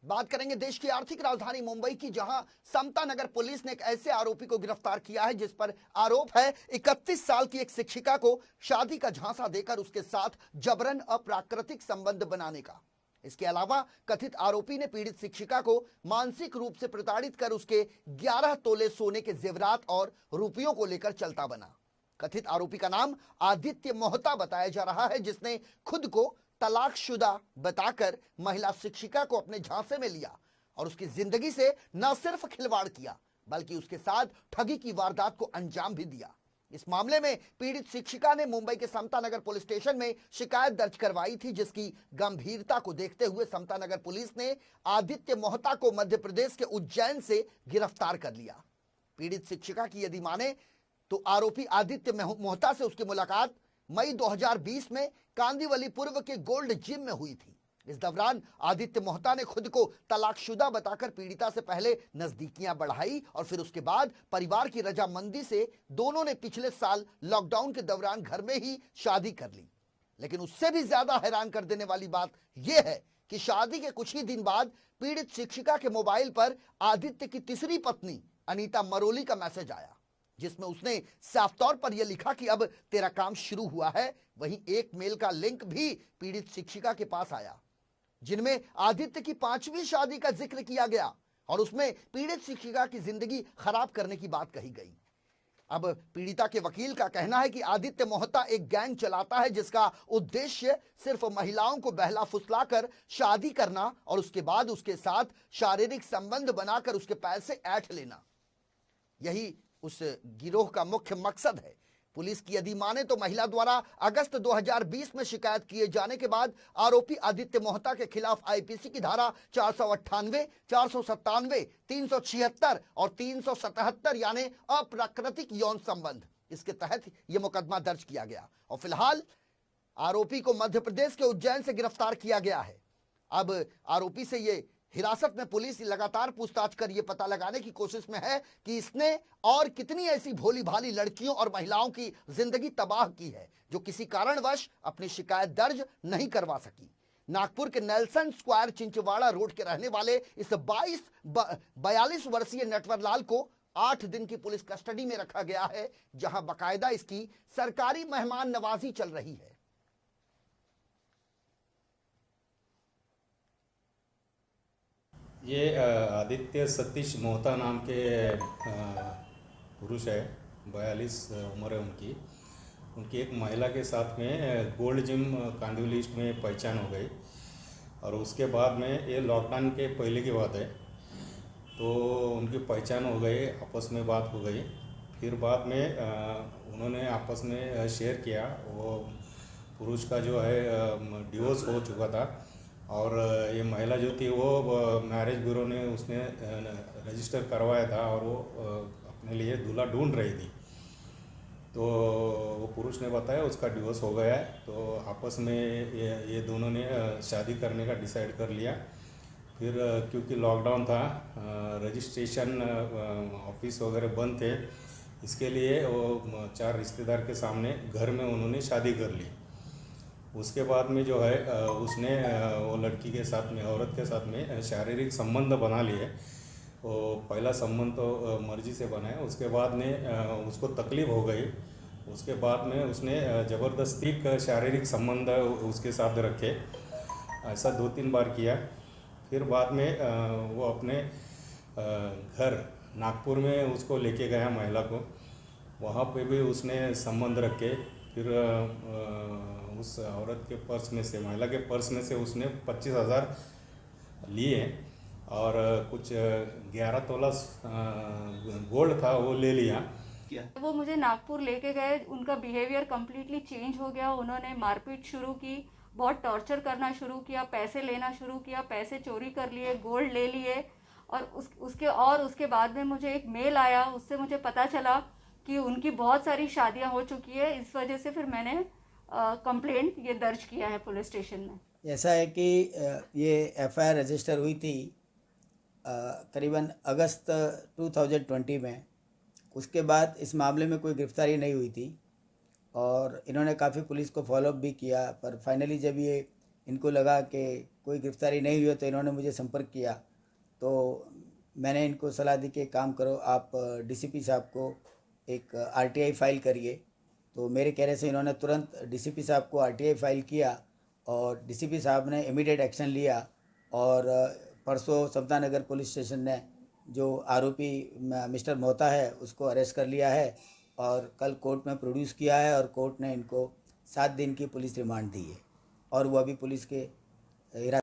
बात करेंगे देश की आर्थिक राजधानी मुंबई की, जहां समता नगर पुलिस ने एक ऐसे आरोपी को गिरफ्तार किया है जिस पर आरोप है 31 साल की एक शिक्षिका को शादी का झांसा देकर उसके साथ जबरन अप्राकृतिक संबंध बनाने का। इसके अलावा कथित आरोपी ने पीड़ित शिक्षिका को मानसिक रूप से प्रताड़ित कर उसके 11 तोले सोने के जेवरात और रुपयों को लेकर चलता बना। कथित आरोपी का नाम आदित्य मोहता बताया जा रहा है, जिसने खुद को तलाकशुदा बताकर महिला शिक्षिका को अपने झांसे में लिया और उसकी जिंदगी से न सिर्फ खिलवाड़ किया बल्कि उसके साथ ठगी की वारदात को अंजाम भी दिया। इस मामले में पीड़ित शिक्षिका ने मुंबई के समता नगर पुलिस स्टेशन में शिकायत दर्ज करवाई थी, जिसकी गंभीरता को देखते हुए समता नगर पुलिस ने आदित्य मोहता को मध्य प्रदेश के उज्जैन से गिरफ्तार कर लिया। पीड़ित शिक्षिका की यदि माने तो आरोपी आदित्य मोहता से उसकी मुलाकात मई 2020 में कांदीवली पूर्व के गोल्ड जिम में हुई थी। इस दौरान आदित्य मोहता ने खुद को तलाकशुदा बताकर पीड़िता से पहले नजदीकियां बढ़ाई और फिर उसके बाद परिवार की रजामंदी से दोनों ने पिछले साल लॉकडाउन के दौरान घर में ही शादी कर ली। लेकिन उससे भी ज्यादा हैरान कर देने वाली बात यह है कि शादी के कुछ ही दिन बाद पीड़ित शिक्षिका के मोबाइल पर आदित्य की तीसरी पत्नी अनीता मरोली का मैसेज आया, जिसमें उसने साफ तौर पर यह लिखा कि अब तेरा काम शुरू हुआ है। वहीं एक मेल का लिंक भी पीड़ित शिक्षिका के पास आया, जिनमें आदित्य की 5वीं शादी का जिक्र किया गया और उसमें पीड़ित शिक्षिका की जिंदगी खराब करने की बात कही गई। अब पीड़िता के वकील का कहना है कि आदित्य मोहता एक गैंग चलाता है जिसका उद्देश्य सिर्फ महिलाओं को बहला फुसलाकर शादी करना और उसके बाद उसके साथ शारीरिक संबंध बनाकर उसके पैसे ऐंठ लेना। यही उस गिरोह का मुख्य मकसद है। पुलिस की यदि माने तो महिला द्वारा अगस्त 2020 में शिकायत किए जाने के बाद आरोपी आदित्य मोहता के खिलाफ आईपीसी की धारा 498, 497, 376 और 377 यानी अप्राकृतिक यौन संबंध, इसके तहत यह मुकदमा दर्ज किया गया और फिलहाल आरोपी को मध्य प्रदेश के उज्जैन से गिरफ्तार किया गया है। अब आरोपी से ये हिरासत में पुलिस लगातार पूछताछ कर यह पता लगाने की कोशिश में है कि इसने और कितनी ऐसी भोली भाली लड़कियों और महिलाओं की जिंदगी तबाह की है जो किसी कारणवश अपनी शिकायत दर्ज नहीं करवा सकी। नागपुर के नेल्सन स्क्वायर चिंचवाड़ा रोड के रहने वाले इस 42 वर्षीय नटवरलाल को 8 दिन की पुलिस कस्टडी में रखा गया है, जहां बाकायदा इसकी सरकारी मेहमान नवाजी चल रही है। ये आदित्य सतीश मोहता नाम के पुरुष है, 42 उम्र है उनकी एक महिला के साथ में गोल्ड जिम कांदिवली ईस्ट में पहचान हो गई और उसके बाद में ये लॉकडाउन के पहले की बात है, तो उनकी पहचान हो गई, आपस में बात हो गई। फिर बाद में उन्होंने आपस में शेयर किया, वो पुरुष का जो है डिवोर्स हो चुका था और ये महिला जो थी वो मैरिज ब्यूरो ने उसने रजिस्टर करवाया था और वो अपने लिए दूल्हा ढूंढ रही थी। तो वो पुरुष ने बताया उसका डिवोर्स हो गया है, तो आपस में ये दोनों ने शादी करने का डिसाइड कर लिया। फिर क्योंकि लॉकडाउन था, रजिस्ट्रेशन ऑफिस वगैरह बंद थे, इसके लिए वो 4 रिश्तेदार के सामने घर में उन्होंने शादी कर ली। उसके बाद में जो है उसने वो लड़की के साथ में, औरत के साथ में शारीरिक संबंध बना लिए। वो पहला संबंध तो मर्जी से बनाया, उसके बाद में उसको तकलीफ़ हो गई, उसके बाद में उसने ज़बरदस्ती का शारीरिक संबंध उसके साथ रखे, ऐसा 2-3 बार किया। फिर बाद में वो अपने घर नागपुर में उसको लेके गया महिला को, वहाँ पे भी उसने संबंध रखे। फिर उस औरत के पर्स में से, महिला के पर्स में से उसने 25,000 लिए और कुछ 11 तोला गोल्ड था वो ले लिया। वो मुझे नागपुर लेके गए, उनका बिहेवियर कम्प्लीटली चेंज हो गया। उन्होंने मारपीट शुरू की, बहुत टॉर्चर करना शुरू किया, पैसे लेना शुरू किया, पैसे चोरी कर लिए, गोल्ड ले लिए और उसके बाद में मुझे एक मेल आया, उससे मुझे पता चला कि उनकी बहुत सारी शादियां हो चुकी है। इस वजह से फिर मैंने कंप्लेंट ये दर्ज किया है पुलिस स्टेशन में। ऐसा है कि ये एफआईआर रजिस्टर हुई थी करीबन अगस्त 2020 में। उसके बाद इस मामले में कोई गिरफ्तारी नहीं हुई थी और इन्होंने काफ़ी पुलिस को फॉलोअप भी किया, पर फाइनली जब ये इनको लगा कि कोई गिरफ्तारी नहीं हुई है तो इन्होंने मुझे संपर्क किया। तो मैंने इनको सलाह दी कि काम करो, आप डीसीपी साहब को एक आरटीआई फाइल करिए। तो मेरे कहने से इन्होंने तुरंत डीसीपी साहब को आरटीआई फाइल किया और डीसीपी साहब ने इमीडिएट एक्शन लिया और परसों समता नगर पुलिस स्टेशन ने जो आरोपी मिस्टर मोहता है उसको अरेस्ट कर लिया है और कल कोर्ट में प्रोड्यूस किया है और कोर्ट ने इनको 7 दिन की पुलिस रिमांड दी है और वो अभी पुलिस के